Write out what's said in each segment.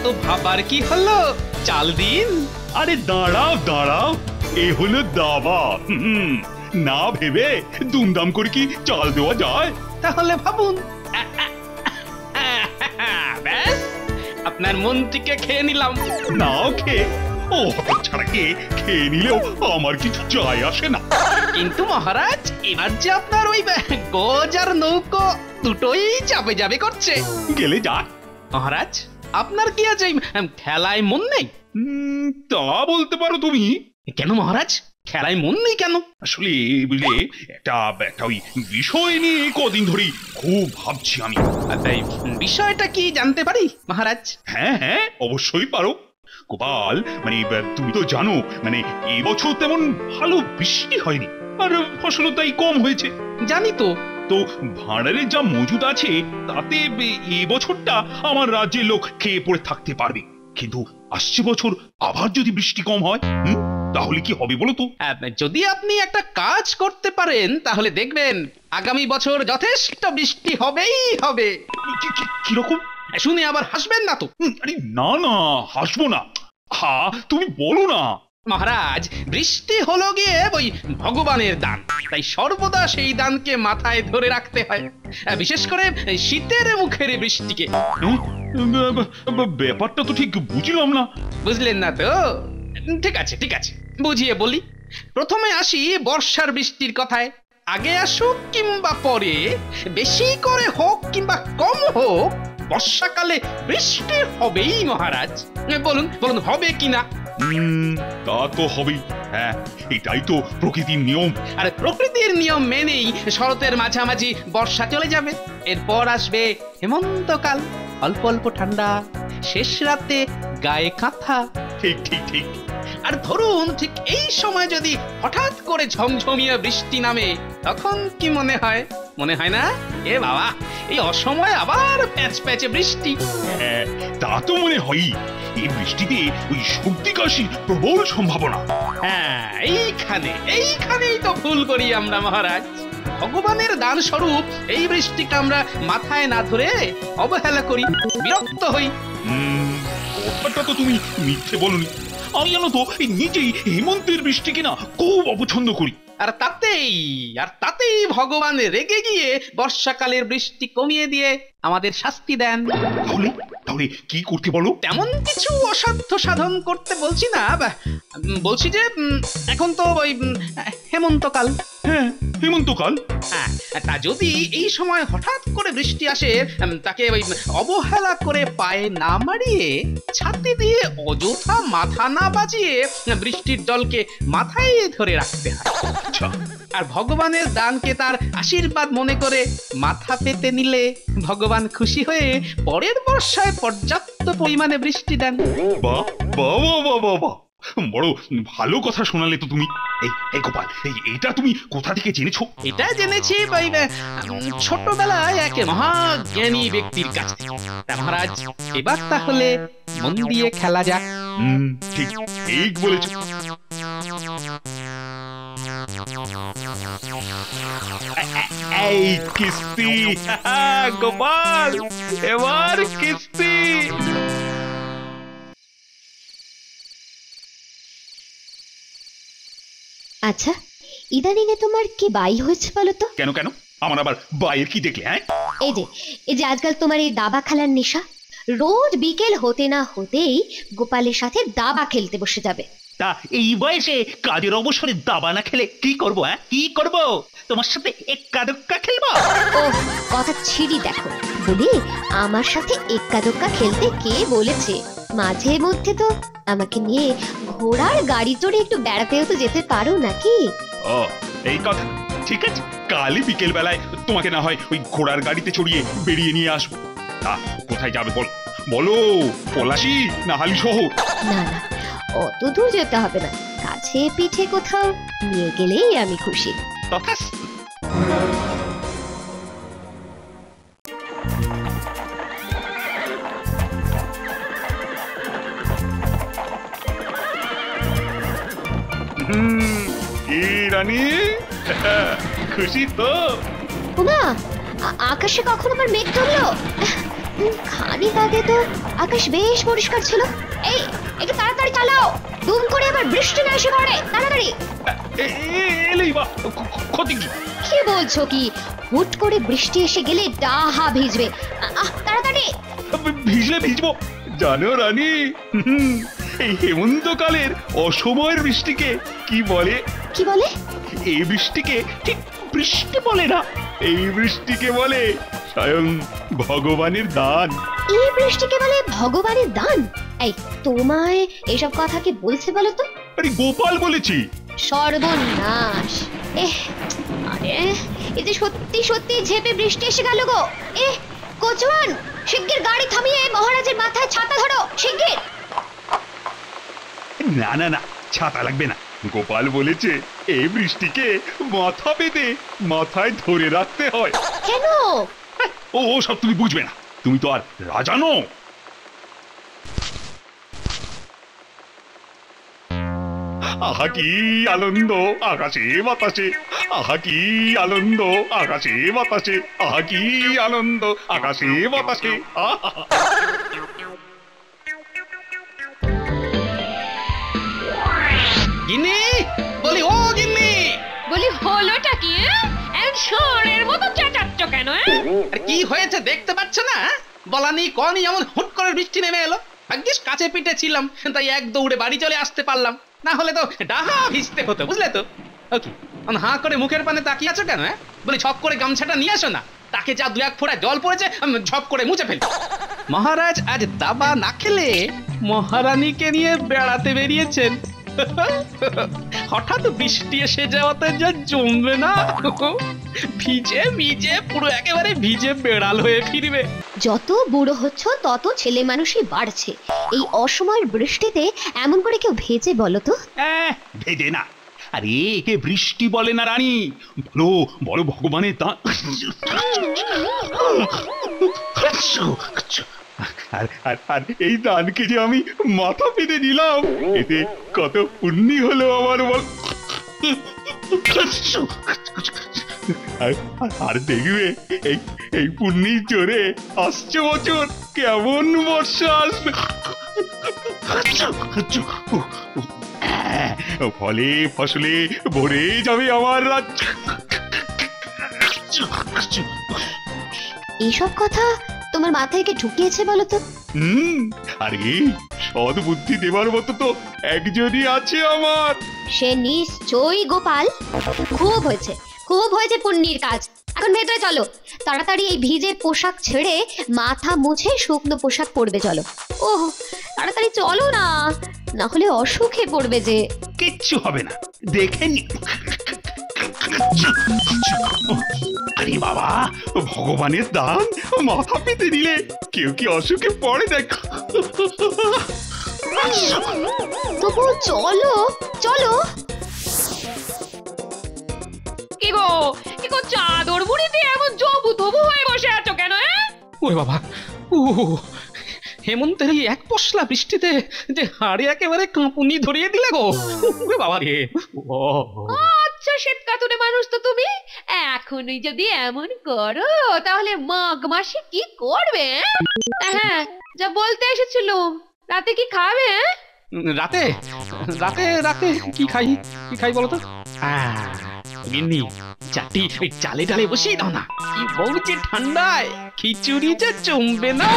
অত ভাবার কি হলো? চাল দিন। আরে দাঁড়াও দাঁড়াও, এ হলো দাবা। না ভেবে দুমদাম করে কি চাল দেওয়া যায়? তাহলে ভাবুন। ব্যাস, আপনার মন্ত্রীকে খেয়ে নিলাম। নাও খেয়ে, ও ছাড়াকে খেয়ে নিলেও আমার কিছু যায় আসে না। কিন্তু মহারাজ, এবার যে আপনার ওই গজ আর নৌকো দুটোই চাপে যাবে করছে। গেলে যাক। মহারাজ, আপনার কি আজ এই খেলায় মন নেই? তা বলতে পারো তুমি। কেন মহারাজ, খেলায় মন নেই কেন? আসলে বুঝলে, একটা ওই বিষয় নিয়ে কদিন ধরেই খুব ভাবছি আমি। তাই বিষয়টা কি জানতে পারি মহারাজ? হ্যাঁ হ্যাঁ, অবশ্যই পারো গোপাল। মানে তুমি তো জানো, মানে এবছর তেমন ভালো বৃষ্টি হয়নি, আর ফসলও তাই কম হয়েছে। জানি তো। তো ভাঁড়ারের যা মজুদ আছে তাতে এবছরটা আমার রাজ্যের লোক খেয়ে পড়ে থাকতে পারবে। কিন্তু আসছে বছর আবার যদি বৃষ্টি কম হয়, তাহলে কি হবে বলো তো? যদি আপনি একটা কাজ করতে পারেন তাহলে দেখবেন আগামী বছর যথেষ্ট বৃষ্টি হবেই হবে। কিরকম? শুনে আবার হাসবেন না তো? আরে না না, হাসবো না। তুমি বলো না। মহারাজ, বৃষ্টি হলো গিয়ে ওই ভগবানের দান, তাই সর্বদা সেই দানকে মাথায় ধরে রাখতে হয়, বিশেষ করে শীতের মুখের বৃষ্টিকে। ব্যাপারটা তো ঠিক বুঝলাম না। বুঝলেন না তো? ঠিক আছে ঠিক আছে, বুঝিয়ে বলি। প্রথমে আসি বর্ষার বৃষ্টির কথায়। আগে আসুক কিংবা পরে, বেশি করে হোক কিংবা কম হোক, বর্ষাকালে বৃষ্টি হবেই মহারাজ। বলুন বলুন, হবে কিনা? তা তো হবেই। হ্যাঁ, এটাই তো প্রকৃতির নিয়ম। আর প্রকৃতির নিয়ম মেনেই শরতের মাঝামাঝি বর্ষা চলে যাবে। এরপর আসবে হেমন্তকাল, অল্প অল্প ঠান্ডা, শেষ রাতে গায়ে কাঁথা। ঠিক ঠিক ঠিক। আর ধরুন ঠিক এই সময় যদি হঠাৎ করে ঝমঝমিয়ে বৃষ্টি নামে, তখন কি মনে হয়? মনে হয় না এ বাবা, এই অসময়ে আবার প্যাচ প্যাচে বৃষ্টি? হ্যাঁ, তা তো মনে হয়। এই বৃষ্টিতে ওই সর্দি কাশির প্রবল সম্ভাবনা। হ্যাঁ, এইখানেই তো ভুল করি আমরা মহারাজ। ভগবানের দান স্বরূপ এই বৃষ্টিকে আমরা মাথায় না ধরে অবহেলা করি, বিরক্ত হই। কথাটা তো তুমি মিথ্যে বলনি। আমি জানো তো নিজেই হেমন্তের বৃষ্টিকে না খুব অপছন্দ করি। আর তাতেই ভগবান রেগে গিয়ে বর্ষাকালের বৃষ্টি কমিয়ে দিয়ে আমাদের শাস্তি দেন। তাহলে কি করতে বলো? তেমন কিছু অসাধ্য সাধন করতে বলছি না, বলছি যে এখন তো ওই হেমন্তকাল। হ্যাঁ, হেমন্তকাল। হ্যাঁ, তা যদি এই সময় হঠাৎ করে বৃষ্টি আসে, তাকে ওই অবহেলা করে পায়ে না মারিয়ে, ছাতি দিয়ে অযথা মাথা না বাজিয়ে বৃষ্টির জলকে মাথায় ধরে রাখতে হয়। আচ্ছা। আর ভগবানের দানকে তার আশীর্বাদ মনে করে মাথা পেতে নিলে ভগবান খুশি হয়ে পরের বর্ষায় পর্যাপ্ত পরিমাণে বৃষ্টি দেন। বাহ বাহ বাহ বাহ বাহ, বড় ভালো কথা শোনালে তো তুমি। এই গোপাল, এটা তুমি কোথা থেকে জেনেছো? এটা জেনেছি ওই ছোটবেলায় এক মহাজ্ঞানী ব্যক্তির কাছ থেকে। মহারাজ, এবার তাহলে মন দিয়ে খেলা যাক। ঠিক ঠিক বলেছো। এই কিস্তি গোপাল, এবার কিস্তি। আচ্ছা, ইদানিং এ তোমার কি বাই হয়েছে বলো তো? কেন কেন, আমার আবার বাইয়ের কি দেখলে? হ্যাঁ, এই যে আজকাল তোমার এই দাবা খেলার নেশা। রোজ বিকেল হতে না হতেই গোপালের সাথে দাবা খেলতে বসে যাবে। তা এই বয়সে কাজের অবসরে দাবা না খেলে কি করবো? কি করবো? তোমার সাথে এক্কা দোক্কা খেলবো? ও কথা ছিড়ি দেখো, বলি আমার সাথে এক্কা দোক্কা খেলতে কে বলেছে? মাঝে মধ্যে তো আমাকে নিয়ে ঘোড়ার গাড়ি চড়ে একটু বেড়াতেও তো যেতে পারো নাকি? ও এই কথা, ঠিক আছে, কালই বিকেল বেলায় তোমাকে না হয় ওই ঘোড়ার গাড়িতে চড়িয়ে বেরিয়ে নিয়ে আসবো। তা কোথায় যাবে বলো? বলো, পলাশি না হালি শহর? না না, অত দূর যেতে হবে না, কাছে পিঠে কোথাও নিয়ে গেলেই আমি খুশি। তথাস্তু। রানী খুশি তো? ওমা, আকাশে কখন আবার মেঘ ধরলো? খানিক আগে তো আকাশ বেশ পরিষ্কার ছিল। এই একটু তাড়াতাড়ি চালাও, দুম করে আবার বৃষ্টি না এসে পড়ে, তাড়াতাড়ি। এলেই বা ক্ষতি কি? কি বলছো কি? হুট করে বৃষ্টি এসে গেলে ডাহা ভিজবে। তাড়াতাড়ি। ভিজলে ভিজবো, জানো রানী, এই হেমন্তকালের অসময়ের বৃষ্টিকে কি বলে? কি বলে? এই বৃষ্টিকে ঠিক বৃষ্টি বলে না, এই বৃষ্টিকে বলে স্বয়ং ভগবানের দান। এই বৃষ্টিকে বলে ভগবানের দান? এই তোমায় এসব কথা কি বলছে বলো তো? আরে গোপাল বলেছি। সর্বনাশ! আরে এই যে সত্যি সত্যি ঝেপে বৃষ্টি এসে গেল গো। কোচওয়ান, শিগগির গাড়ি থামিয়ে মহারাজের মাথায় ছাতা ধরো, শিগগির। না না না, ছাতা লাগবে না। গোপাল বলেছে এই বৃষ্টিকে মাথা বেঁধে মাথায় ধরে রাখতে হয়। কেন? ও সব তুমি বুঝবে না, তুমি তো আর রাজা নও। আহা কি আনন্দ আকাশে বাতাসে, আহা কি আনন্দ আকাশে বাতাসে, আহা কি আনন্দ আকাশে বাতাসে। গিন্নি, বলি ও গিন্নি, বলি হলোটা কি? ষোঁড়ের মতো চেঁচাচ্ছ কেন? আর কি হয়েছে দেখতে পাচ্ছ না? বলানি কনি এমন হুট করে বৃষ্টি নেমে এলো। ভাগ্যিস কাছে পিঠে ছিলাম, তাই এক দৌড়ে বাড়ি চলে আসতে পারলাম, না হলে তো ডাহা ভিজতে হতো, বুঝলে তো? ওকে, হাঁ করে মুখের পানে তাকিয়ে আছো কেন? বলি ছপ করে গামছাটা নিয়ে আসো না, তাকে যা দু এক ফোঁটা জল পড়েছে ঝপ করে মুছে ফেলি। মহারাজ আজ দাবা না খেলে মহারানীকে নিয়ে বেড়াতে বেরিয়েছেন। হঠাৎ বৃষ্টি এসে যাওয়াতে যা জমবে না, ভিজে ভিজে পুরো একেবারে ভিজে বেড়াল হয়ে ফিরবে। যত বুড়ো হচ্ছ তত ছেলে মানুষই বাড়ছে। এই অসময়ের বৃষ্টিতে এমন করে কেউ ভেজে বলো তো? ভেজে না, আরে একে বৃষ্টি বলে না রানী, বলো বলো ভগবানের দান। আর এই দানকে যে আমি মাথা পেতে নিলাম, এতে কত পুণ্যি হলো আমার, বল। আর দেখবে এই পুণ্যির জোরে আসছে বছর কেমন বর্ষা আসবে, ফলে ফসলে ভরে যাবে আমার রাজ্য। এইসব কথা তোমার মাথায় কে ঢুকিয়েছে বলো তো? আরে সৎ বুদ্ধি দেবার মতো তো একজনই আছে আমার। সে নিশ্চয়ই গোপাল। খুব হয়েছে, খুব হয়েছে পুণ্যির কাজ। এখন ভেতরে চলো, তাড়াতাড়ি এই ভিজে পোশাক ছেড়ে মাথা মুছে শুকনো পোশাক পরবে। চলো, ওহ তাড়াতাড়ি চলো না, না হলে অসুখে পড়বে যে। কিচ্ছু হবে না, দেখে নি। আরে বাবা, ভগবানের দান, মাথা পেতে নিলে কেউ কি অসুখে পড়ে? দেখ, তবু চলো চলো। কি গো, কি গো, চাদর মুড়ি দিয়ে এমন জবু তবু হয়ে বসে আছো কেন? ওরে বাবা, হেমন্তের এই এক পশলা বৃষ্টিতে যে হাড়ে একেবারে কাঁপুনি ধরিয়ে দিলে গো। ওরে বাবা রে। আচ্ছা, শ্বেত কাতুরে মানুষ তো তুমি, এখনই যদি এমন করো তাহলে মাঘ মাসে কি করবে? হ্যাঁ, যা বলতে এসেছিল, রাতে কি খাবে? রাতে রাতে রাতে কি খাই, কি খাই বলো তো? গিন্নি, চাটি ওই চালে ডালে বসিয়ে দাও না। কি বলছে ঠান্ডায় খিচুড়ি যে জমবে না।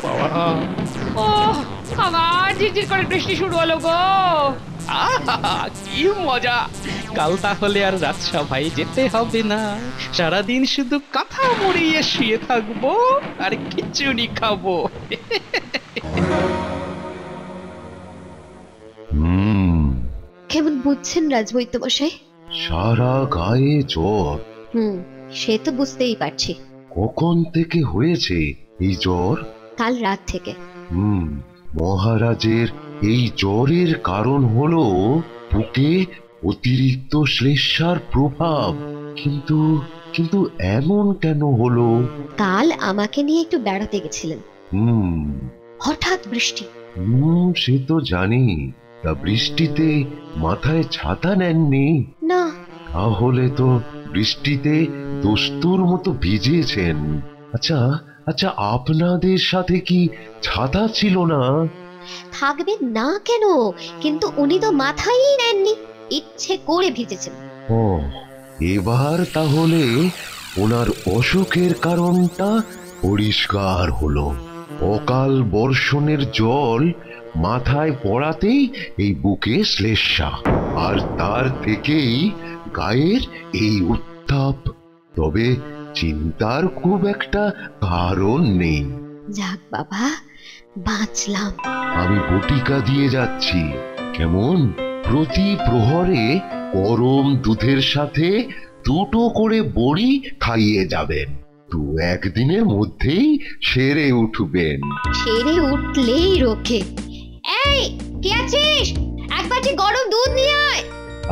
বাবা, ও আবার ঝিরঝির করে বৃষ্টি শুরু হলো গো। কি মজা! কাল তাহলে আর রাজসভায় যেতে হবে না, সারাদিন শুধু কাঁথা মুড়িয়ে শুয়ে থাকবো আর খিচুড়ি খাবো। কেমন বুঝছেন রাজবৈদ্য মশাই? সারা গায়ে জ্বর। সে তো বুঝতেই পারছি। কখন থেকে হয়েছে এই জ্বর? কাল রাত থেকে। মহারাজের এই জ্বরের কারণ হলো বুকে অতিরিক্ত শ্লেষ্মার প্রভাব। কিন্তু কিন্তু এমন কেন হলো? কাল আমাকে নিয়ে একটু বেড়াতে গেছিলেন, হঠাৎ বৃষ্টি। সে তো জানি, তা বৃষ্টিতে মাথায় ছাতা নেননি? না। তাহলে তো বৃষ্টিতে দস্তুর মতো ভিজেছেন। আচ্ছা আচ্ছা আপনাদের সাথে কি ছাতা ছিল না? থাকবে না কেন? কিন্তু উনি তো মাথায় নেননি, ইচ্ছে করে ভিজেছেন। ও, এবার তাহলে ওনার অসুখের কারণটা পরিষ্কার হলো। অকাল বর্ষণের জল মাথায় পড়াতেই এই বুকে শ্লেষ্মা, আর তার থেকেই গায়ের এই উত্তাপ। তবে চিন্তার খুব একটা কারণ নেই। যাক বাবা, বাঁচলাম। আমি বটিকা দিয়ে যাচ্ছি, কেমন? প্রতি প্রহরে গরম দুধের সাথে দুটো করে বড়ি খাইয়ে যাবেন। একদিনের মধ্যেই সেরে উঠবেন। সেরে উঠলেই রোখে। এই, কে আছিস? এক বাটি গরম দুধ নিয়ে আয়।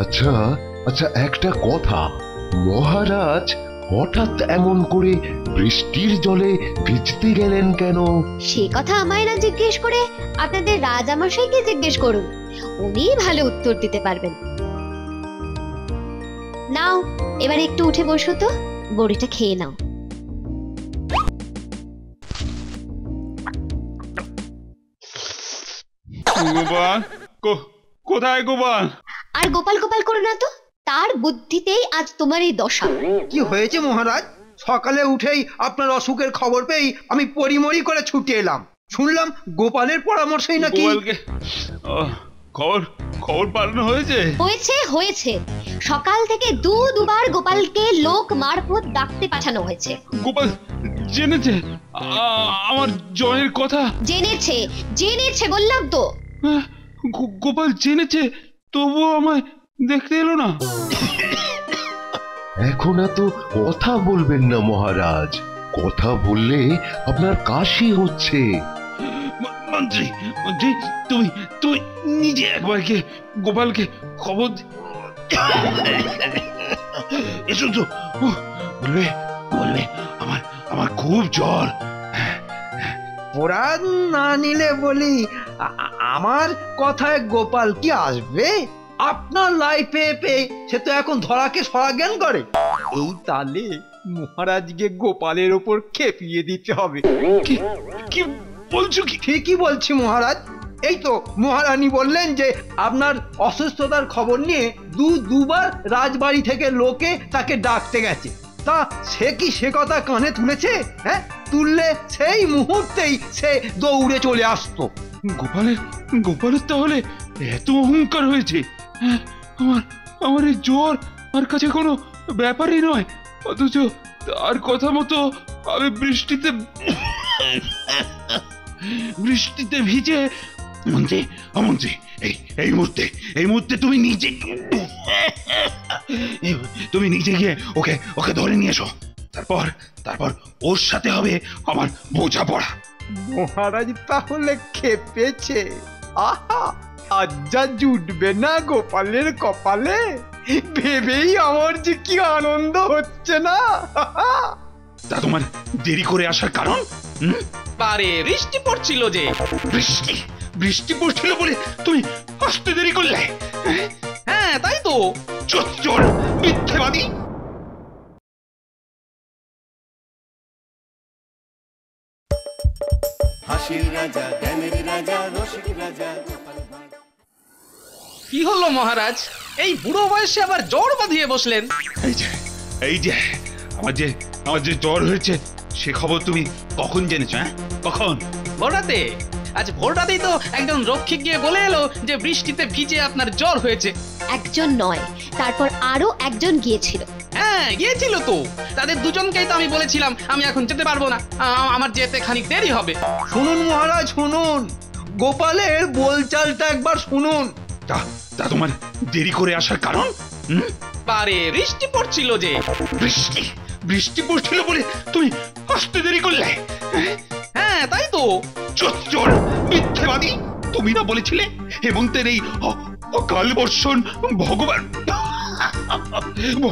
আচ্ছা আচ্ছা, একটা কথা, মহারাজ হঠাৎ এমন করে বৃষ্টির জলে ভিজতে গেলেন কেন? সে কথা আমায় না জিজ্ঞেস করে আপনাদের রাজামশাইকে জিজ্ঞেস করুন, উনি ভালো উত্তর দিতে পারবেন। নাও, এবার একটু উঠে বসো তো, বড়িটা খেয়ে নাও। গোপাল, কোথায় গোপাল? আর গোপাল গোপাল করো না তো, তার বুদ্ধিতেই আজ তোমার এই দশা। কি হয়েছে মহারাজ? সকালে উঠেই আপনার অসুখের খবর পেয়েই আমি পরিমরি করে ছুটে এলাম। শুনলাম গোপালের পরামর্শেই নাকি। গোপালকে খবর খবর পাঠানো হয়েছে? হয়েছে হয়েছে, সকাল থেকে দুবার গোপালকে লোক মারফত ডাকতে পাঠানো হয়েছে। গোপাল জেনেছে আমার জয়ের কথা? জেনেছে জেনেছে বললাম তো। গোপাল জেনেছে, তবুও আমায় দেখতে এলো না। এখন এত কথা বলবেন না মহারাজ, কথা বললে আপনার কাশি হচ্ছে। মন্ত্রী, মন্ত্রী, তুমি তুমি নিজে একবার গিয়ে গোপালকে খবর এসো তো। বলবে বলবে আমার আমার খুব জ্বর। ওরা না নিলে বলি, আমার কথায় গোপাল কি আসবে? আপনার লাই পেয়ে পেয়ে সে তো এখন ধরাকে সরা জ্ঞান করে। এই তালে মহারাজকে গোপালের ওপর খেপিয়ে দিতে হবে। কি বলছো? কি ঠিকই বলছি মহারাজ। এই তো মহারানী বললেন যে আপনার অসুস্থতার খবর নিয়ে দুবার রাজবাড়ি থেকে লোকে তাকে ডাকতে গেছে। তা সে কি সে কথা কানে তুলেছে? হ্যাঁ, তুললে সেই মুহূর্তেই সে দৌড়ে চলে আসতো। গোপালের তাহলে এত অহংকার হয়েছে? আমার আমার এই জ্বর আর কাছে কোনো ব্যাপারই নয়, অথচ তার কথা মতো আমি বৃষ্টিতে ভিজে। মন্ত্রী, মন্ত্রী, এই মুহূর্তে তুমি নিজে গিয়ে ওকে ধরে নিয়ে এসো। তারপর ওর সাথে হবে আমার বোঝাপড়া। মহারাজ তাহলে খেপেছে। আহা, আজ্জা জুটবে না গোপালের কপালে, ভেবেই আমার যে কি আনন্দ হচ্ছে না। তা তোমার দেরি করে আসার কারণ? পারে বৃষ্টি পড়ছিল যে। বৃষ্টি পড়ছিল বলে তুমি আসতে দেরি করলে? হ্যাঁ, তাই তো। চোর, মিথ্যেবাদী। হাসির রাজা, জ্ঞানের রাজা, রসিক রাজা। কি হলো মহারাজ, এই বুড়ো বয়সে আবার জ্বর বাঁধিয়ে বসলেন? এই যে আমার যে জ্বর হয়েছে সে খবর তুমি কখন জেনেছো? কখন? ভোররাতে। আজ ভোররাতেই তো একজন রক্ষিক গিয়ে বলে এলো যে বৃষ্টিতে ভিজে আপনার জ্বর হয়েছে। একজন নয়, তারপর আরো একজন গিয়েছিল। হ্যাঁ, গিয়েছিল তো। তাদের দুজনকেই তো আমি বলেছিলাম আমি এখন যেতে পারবো না, আমার যেতে খানিক দেরি হবে। শুনুন মহারাজ, শুনুন, গোপালের বলচালটা একবার শুনুন। তা তোমার দেরি করে আসার কারণ? পারে বৃষ্টি পড়ছিল যে। বৃষ্টি পড়ছিল বলে তুমি আসতে দেরি করলে? হ্যাঁ, তাই তো। চোর, মিথ্যেবাদী। তুমি না বলেছিলে হেমন্তের এই অকাল বর্ষণ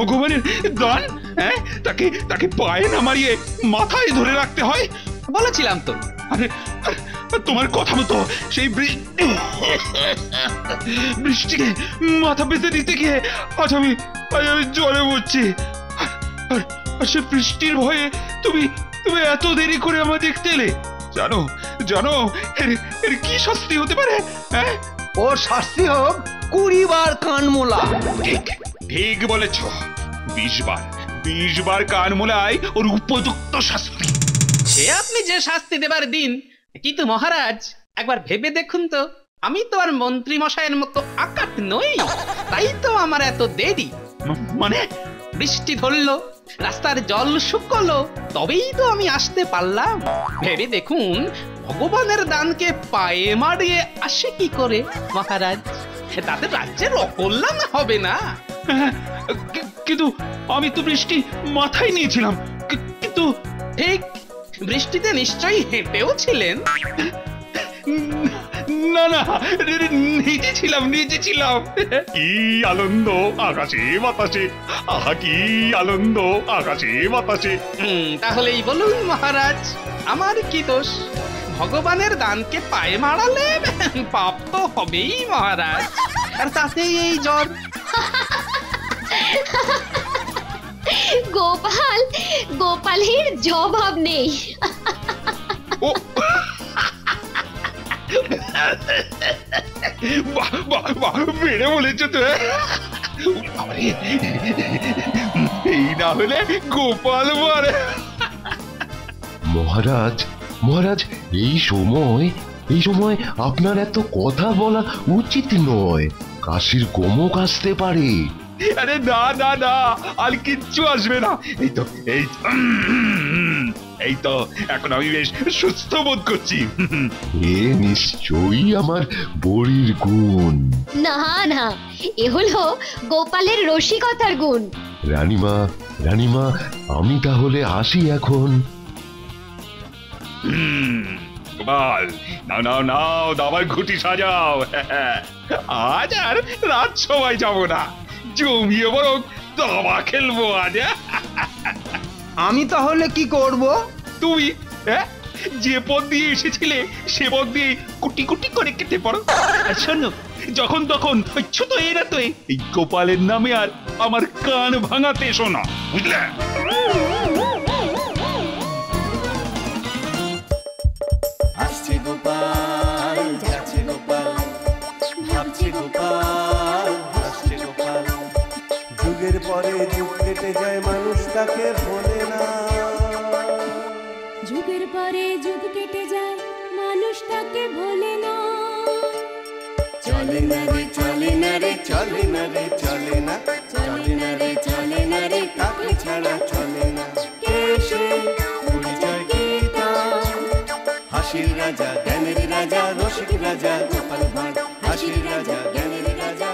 ভগবানের দান? তাকে পায়ে না মারিয়ে মাথায় ধরে রাখতে হয়। বলেছিলাম তো। আরে তোমার কথা মতো সেই বৃষ্টিকে মাথা পেতে দিতে গিয়ে আজ আমি জলে পড়ছি। আর সে বৃষ্টির ভয়ে তুমি তুমি এত দেরি করে আমায় দেখতে এলে? জানো জানো এর এর কি শাস্তি হতে পারে? হ্যাঁ, ওর শাস্তি হোক 20 বার কানমোলা। ঠিক ঠিক বলেছ। 20 বার কান মোলায় ওর উপযুক্ত শাস্তি। সে আপনি যে শাস্তি দেবার দিন, কিন্তু মহারাজ একবার ভেবে দেখুন তো, আমি তো আর মন্ত্রী মশাইয়ের মতো আকাট নই, তাই তো আমার এত দেরি। মানে বৃষ্টি ধরলো, রাস্তার জল শুকলো, তবেই তো আমি আসতে পারলাম। ভেবে দেখুন, ভগবানের দানকে পায়ে মারিয়ে আসে কি করে মহারাজ? তাতে রাজ্যের অকল্যাণ হবে না? হ্যাঁ, কিন্তু আমি তো বৃষ্টি মাথায় নিয়েছিলাম, কিন্তু ঠিক, বৃষ্টিতে নিশ্চয়ই হেঁটেও ছিলেন। না না, নিচে ছিলাম। কি আনন্দ আকাশে বাতাসে, আহা কি আনন্দ আকাশে বাতাসে। তাহলেই বলুন মহারাজ, আমার কি দোষ? ভগবানের দানকে পায়ে মারালে পাপ তো হবেই মহারাজ, আর তাতেই এই জ্বর। গোপালের জবাব নেই। ও বাহ বাহ বাহ, বেড়ে বলেছ তো। এই না হলে গোপাল মারে। মহারাজ মহারাজ, এই সময় আপনার এত কথা বলা উচিত নয়। কাশির গোমক আসতে পারে। আরে না না না, আর কিচ্ছু আসবে না। এই তো এখন আমি বেশ সুস্থ বোধ করছি। এ নিশ্চয়ই আমার বড়ির গুণ। না না, এ হলো গোপালের রসিকতার গুণ। রানীমা, আমি তাহলে আসি এখন। গোপাল, নাও দাবার ঘুটি সাজাও। আজ আর রাত সময় যাবো না, জমিয়ে বরং দাবা খেলবো আজ। আমি তাহলে কি করব? তুমি যে পথ দিয়ে এসেছিলে সে পথ দিয়ে কুটি কুটি করে কেটে পড়ো। আর শোনো, যখন তখন ওই ছোট এরাতে এই গোপালের নামে আর আমার কান ভাঙাতে এসো না, বুঝলে? আসছে গোপাল, যাচ্ছে গোপাল, ভাবছে গোপাল, হাসছে গোপাল। যুগের পরে যুগ কেটে যায়, মানুষ তাকে ভোলে না। যুগের পরে যুগ কেটে যায়, মানুষ তাকে ভোলে না। চলে না রে চলে না রে চলে না রে চলে না, চলে না রে চলে না রে, তাকে ছাড়া চলে না। কে সে? পরিচয় কি তার? হাসির রাজা, জ্ঞানের রাজা, রসিক রাজা গোপাল ভাঁড়। হাসির রাজা, জ্ঞানের রাজা।